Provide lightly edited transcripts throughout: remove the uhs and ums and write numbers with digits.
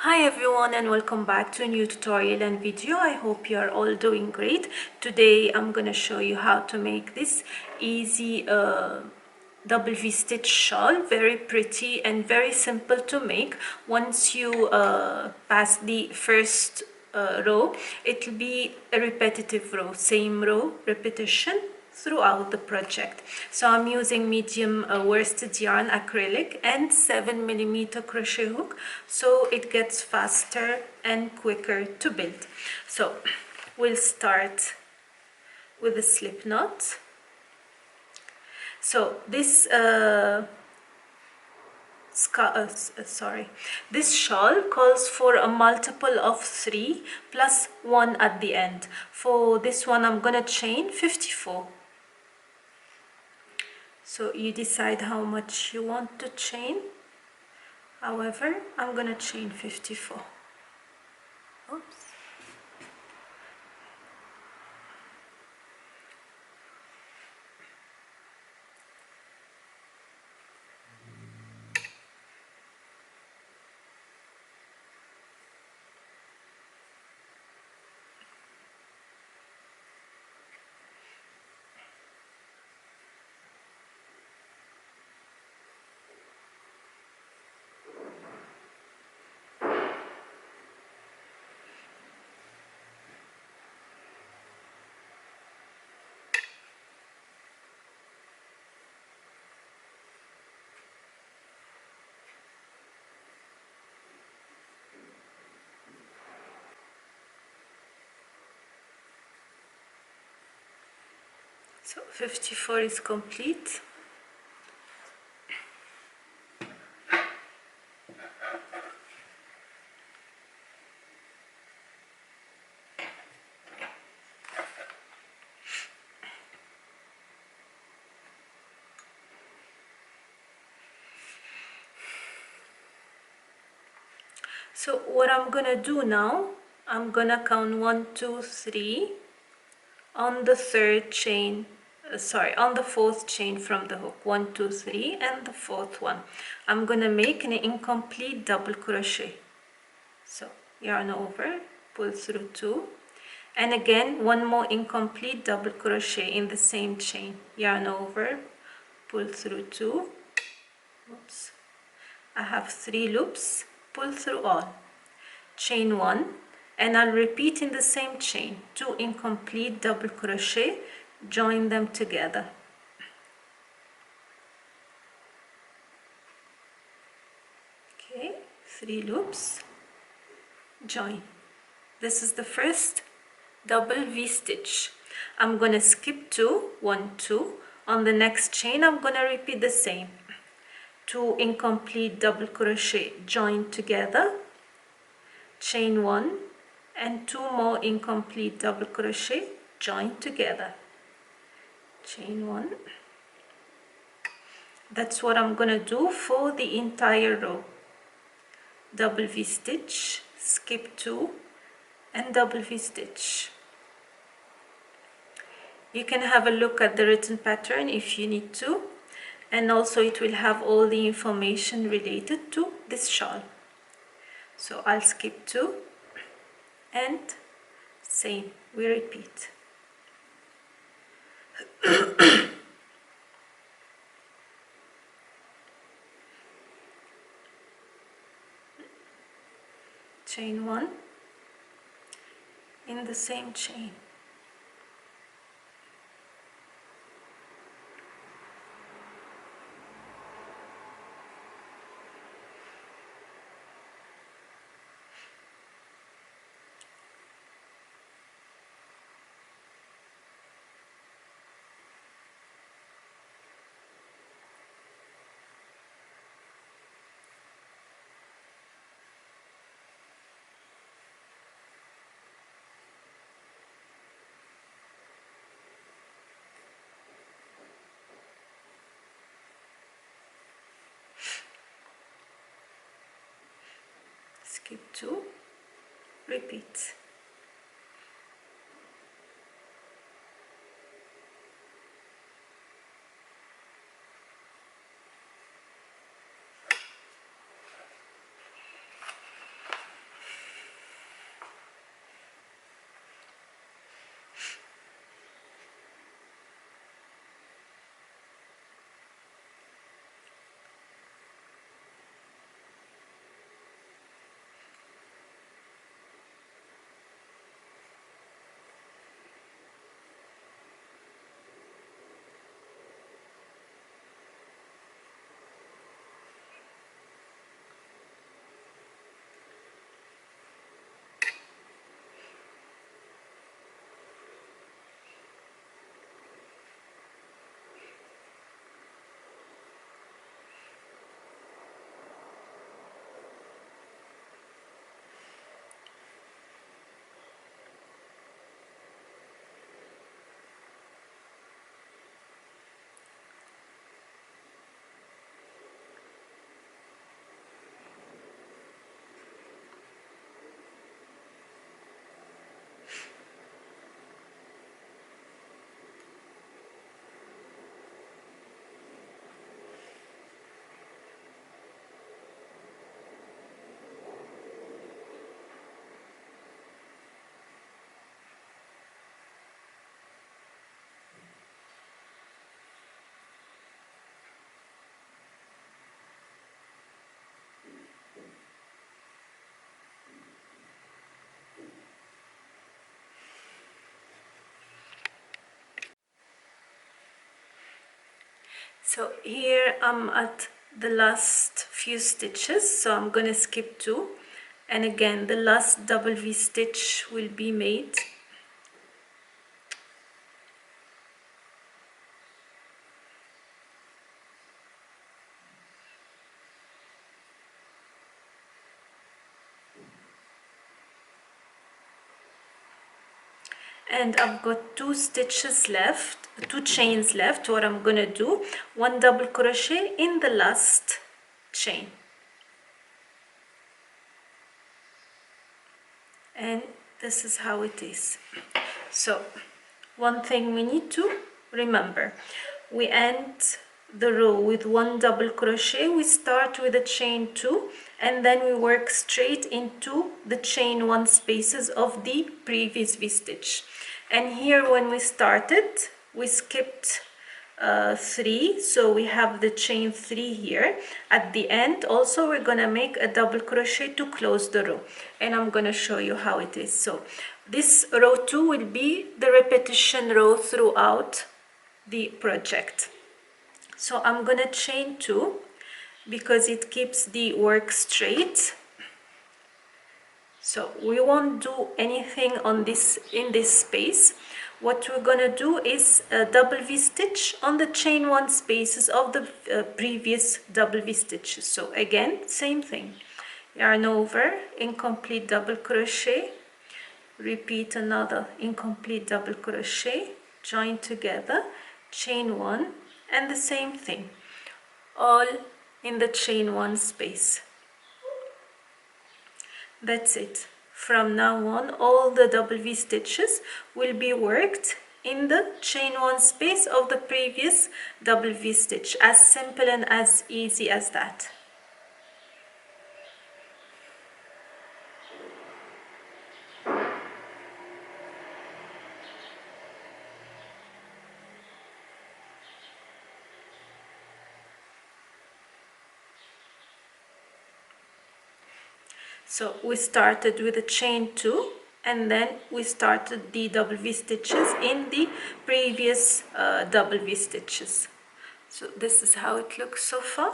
Hi everyone and welcome back to a new tutorial and video. I hope you are all doing great. Today I'm gonna show you how to make this easy double V-stitch shawl. Very pretty and very simple to make. Once you pass the first row, it will be a repetitive row, same row, repetition throughout the project. So I'm using medium worsted yarn acrylic and 7mm crochet hook, so it gets faster and quicker to build. So we'll start with a slip knot. So this this shawl calls for a multiple of 3 plus 1 at the end. For this one I'm gonna chain 54. So you decide how much you want to chain. However, I'm gonna chain 54. Oops. So 54 is complete. So what I'm gonna do now, I'm gonna count 1, 2, 3 on the third chain, on the fourth chain from the hook. 1, 2, 3 and the fourth one. I'm gonna make an incomplete double crochet. So yarn over, pull through 2, and again one more incomplete double crochet in the same chain. Yarn over, pull through 2. Oops. I have 3 loops, pull through all, chain 1, and I'll repeat in the same chain 2 incomplete double crochet, join them together. Okay, 3 loops, join. This is the first double V-stitch. I'm gonna skip 2, 1, 2. On the next chain I'm gonna repeat the same. 2 incomplete double crochet, join together, chain 1, and 2 more incomplete double crochet, join together, chain 1. That's what I'm gonna do for the entire row. Double V-stitch, skip 2, and double V-stitch. You can have a look at the written pattern if you need to, and also it will have all the information related to this shawl. So I'll skip 2 and same, we repeat. Chain 1 in the same chain. Skip 2, repeat. So here I'm at the last few stitches, so I'm gonna skip 2, and again the last double V stitch will be made. And I've got 2 stitches left, 2 chains left. What I'm gonna do, 1 double crochet in the last chain, and this is how it is. So one thing we need to remember, we end the row with 1 double crochet. We start with a chain 2, and then we work straight into the chain 1 spaces of the previous V stitch. And here when we started, we skipped 3, so we have the chain 3 here. At the end also we're gonna make a double crochet to close the row, and I'm gonna show you how it is. So this row 2 will be the repetition row throughout the project. So I'm gonna chain 2 because it keeps the work straight. So we won't do anything on this in this space. What we're gonna do is a double V stitch on the chain 1 spaces of the previous double V stitches. So again, same thing, yarn over, incomplete double crochet, repeat another incomplete double crochet, join together, chain 1, and the same thing, all in the chain 1 space. That's it. From now on, all the double V stitches will be worked in the chain 1 space of the previous double V stitch. As simple and as easy as that. So we started with a chain 2, and then we started the double V stitches in the previous double V stitches. So this is how it looks so far.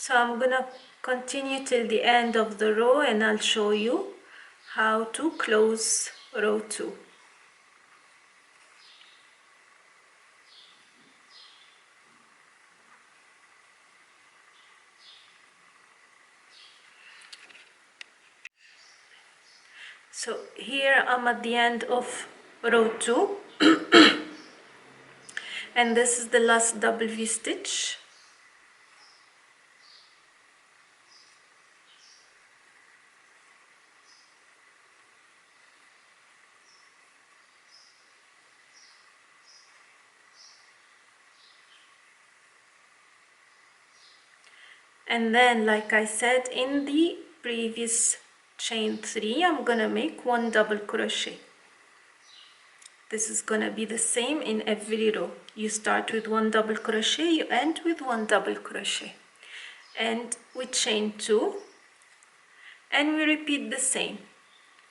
So I'm gonna continue till the end of the row, and I'll show you how to close row 2. So here I'm at the end of row 2 and this is the last double V stitch. And then, like I said in the previous chain 3, I'm gonna make 1 double crochet. This is gonna be the same in every row. You start with 1 double crochet, you end with 1 double crochet, and we chain 2, and we repeat the same,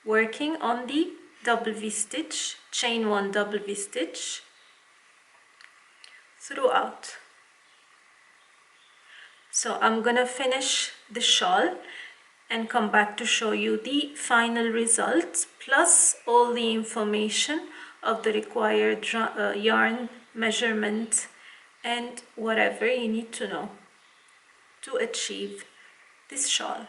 working on the double V-stitch, chain 1 double V-stitch throughout. So I'm gonna finish the shawl and come back to show you the final results, plus all the information of the required yarn measurement and whatever you need to know to achieve this shawl.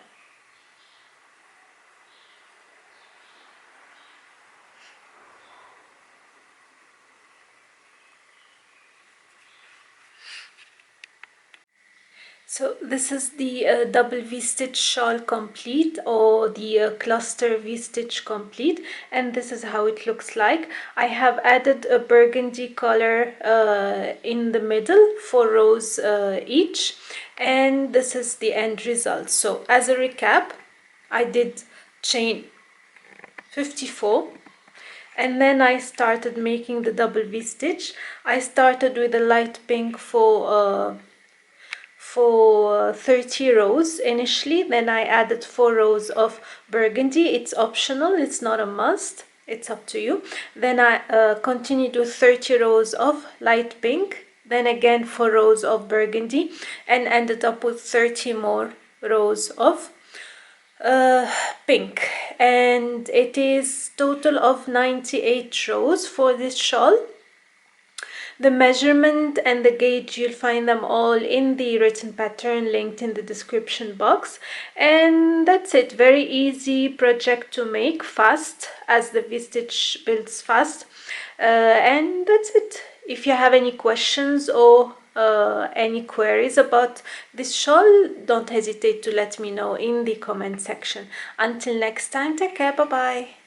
So this is the double V-stitch shawl complete, or the cluster V-stitch complete, and this is how it looks like. I have added a burgundy color in the middle, 4 rows each, and this is the end result. So as a recap, I did chain 54, and then I started making the double V-stitch. I started with a light pink for 30 rows initially, then I added 4 rows of burgundy. It's optional, it's not a must, it's up to you. Then I continued with 30 rows of light pink, then again 4 rows of burgundy, and ended up with 30 more rows of pink. And it is total of 98 rows for this shawl. The measurement and the gauge, you'll find them all in the written pattern linked in the description box. And that's it. Very easy project to make, fast, as the V-stitch builds fast. And that's it. If you have any questions or any queries about this shawl, don't hesitate to let me know in the comment section. Until next time, take care, bye bye.